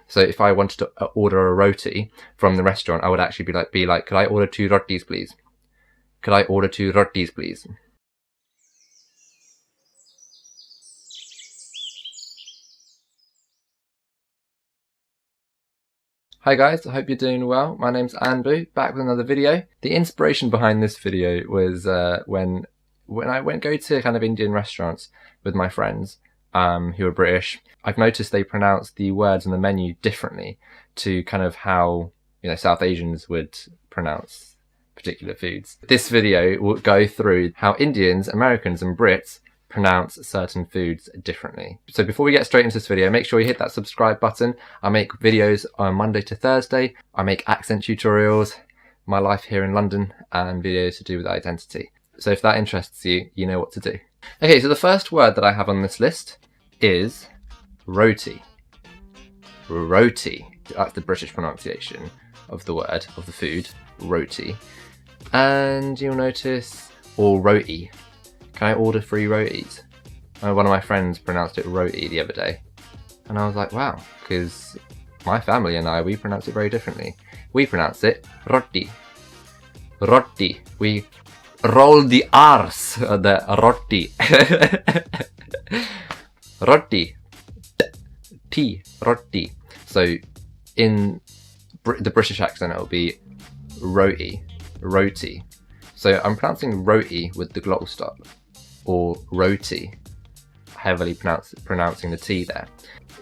So if I wanted to order a roti from the restaurant, I would actually be like, could I order 2 rotis, please? Could I order 2 rotis, please? Hi guys, I hope you're doing well. My name's Anpu, back with another video. The inspiration behind this video was when I go to kind of Indian restaurants with my friends who are British. I've noticed they pronounce the words on the menu differently to kind of how, you know, South Asians would pronounce particular foods. This video will go through how Indians, Americans and Brits pronounce certain foods differently. So before we get straight into this video, make sure you hit that subscribe button. I make videos on Monday to Thursday. I make accent tutorials, my life here in London, and videos to do with identity. So if that interests you, you know what to do. Okay, so the first word that I have on this list is roti. Roti. That's the British pronunciation of the word, of the food, roti. And you'll notice, or roti. Can I order 3 rotis? One of my friends pronounced it roti the other day. And I was like, wow, because my family and I, we pronounce it very differently. We pronounce it roti. Roti. We roll the R's, the roti. Roti. T. Roti. So in the British accent, it will be roti. Roti. So I'm pronouncing roti with the glottal stop, or roti, heavily pronouncing the T there.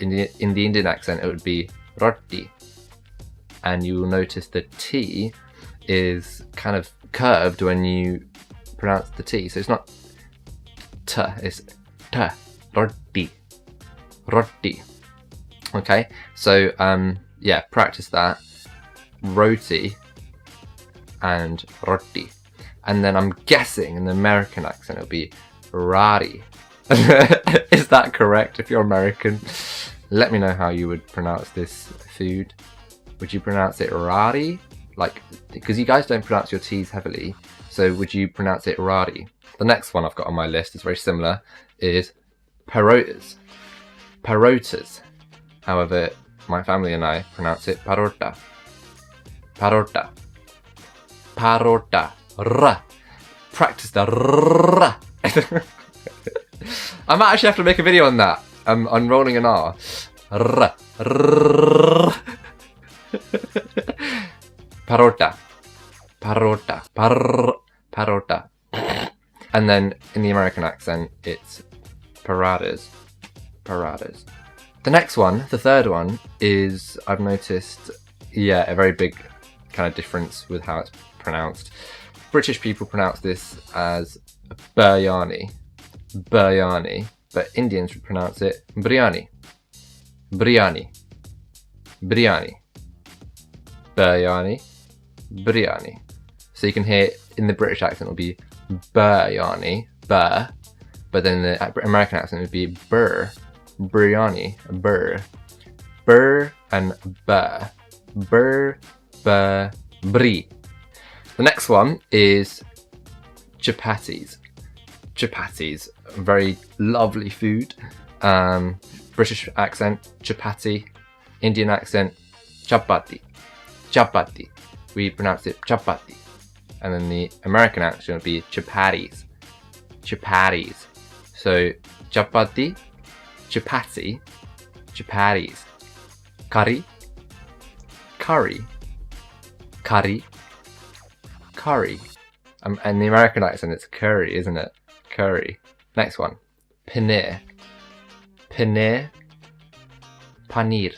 In the Indian accent, it would be roti, and you will notice the T is kind of curved when you pronounce the T. So it's not T, it's T, roti, roti. Okay, so yeah, practice that. Roti and roti. And then I'm guessing in the American accent it'll be roti. Is that correct? If you're American, let me know how you would pronounce this food. Would you pronounce it roti? Like, because you guys don't pronounce your T's heavily, so would you pronounce it roti? The next one I've got on my list is very similar, is parotas. Parotas. However, my family and I pronounce it parota. Parota. Parota. R. Practice the R. I might actually have to make a video on that. I'm rolling an R. R. R. Parota. Parota. Parota. And then in the American accent, it's paradas. Paradas. The next one, the third one, is, I've noticed, yeah, a very big kind of difference with how it's pronounced. British people pronounce this as biryani, biryani, but Indians would pronounce it biryani, biryani, biryani, biryani, biryani. So you can hear in the British accent it'll be biryani, but then the American accent would be burr, biryani, burr, burr and burr, burr, burr, brie. The next one is chapatis. Chapatis, very lovely food. British accent, chapati. Indian accent, chapati. Chapati. We pronounce it chapati. And then the American accent would be chapatis. Chapatis. So chapati, chapati, chapatis. Curry, curry, curry, curry. And the American accent, it's curry, isn't it? Curry. Next one. Paneer. Paneer. Paneer.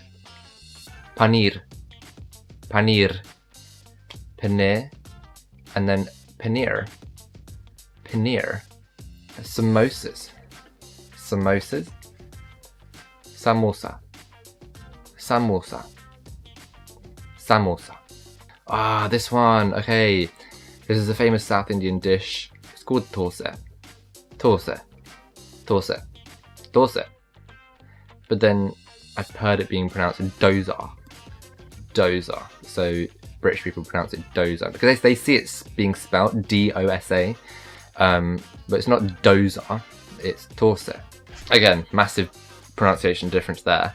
Paneer. Paneer. Paneer. And then paneer. Paneer. Samosas. Samosas. Samosa. Samosa. Samosa. Ah, this one. Okay. This is a famous South Indian dish. It's called dosa. Dosa. Dosa. Dosa. But then I've heard it being pronounced dosa. Dosa. So British people pronounce it dosa because they see it being spelled D-O-S-A. But it's not dosa. It's dosa. Again, massive pronunciation difference there.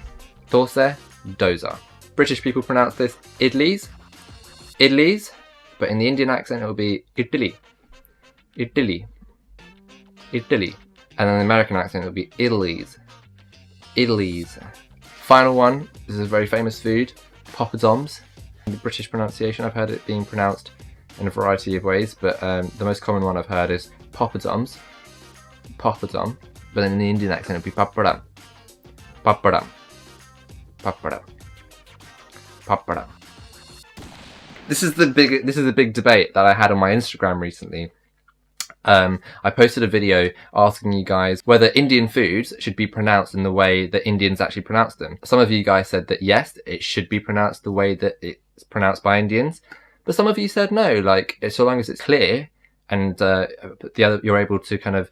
Dosa, dosa. British people pronounce this idlis, idlis, but in the Indian accent it will be idli, idli, idli. And then the American accent it will be idlis, idlis. Final one, this is a very famous food, poppadoms. In the British pronunciation, I've heard it being pronounced in a variety of ways, but the most common one I've heard is poppadoms, poppadom, but then in the Indian accent it would be papadam, papadam, papadam, papadam. This is the big debate that I had on my Instagram recently. I posted a video asking you guys whether Indian foods should be pronounced in the way that Indians actually pronounce them. Some of you guys said that yes, it should be pronounced the way that it's pronounced by Indians, but some of you said no, like so long as it's clear and you're able to kind of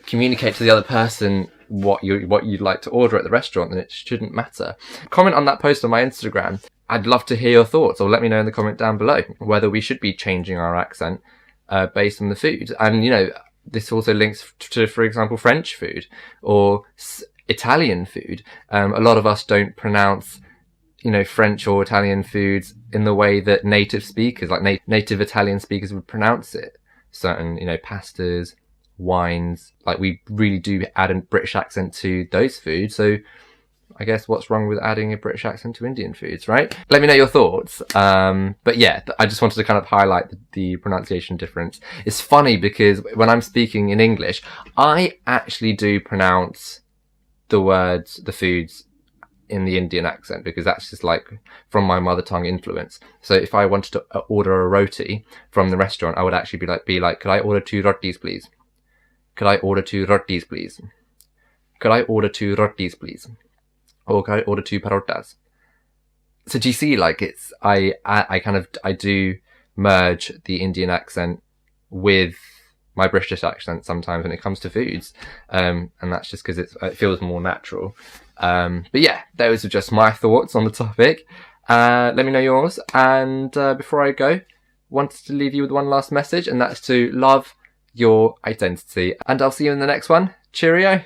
communicate to the other person what you'd like to order at the restaurant, then it shouldn't matter. Comment on that post on my Instagram. I'd love to hear your thoughts, or let me know in the comment down below whether we should be changing our accent based on the food. And, you know, this also links to, for example, French food or Italian food. A lot of us don't pronounce, you know, French or Italian foods in the way that native speakers, like native Italian speakers would pronounce it. Certain, you know, pastas, wines, like we really do add a British accent to those foods. So I guess what's wrong with adding a British accent to Indian foods, right? Let me know your thoughts. But yeah, I just wanted to kind of highlight the pronunciation difference. It's funny because when I'm speaking in English, I actually do pronounce the words, the foods in the Indian accent, because that's just like from my mother tongue influence. So if I wanted to order a roti from the restaurant, I would actually be like, could I order 2 rotis, please? Could I order 2 rotis, please? Could I order 2 rotis, please? Or could I order 2 parotas? So do you see, like, it's, I do merge the Indian accent with my British accent sometimes when it comes to foods. And that's just because it feels more natural. But yeah, those are just my thoughts on the topic. Let me know yours. And before I go, wanted to leave you with one last message, and that's to love your identity. And I'll see you in the next one. Cheerio.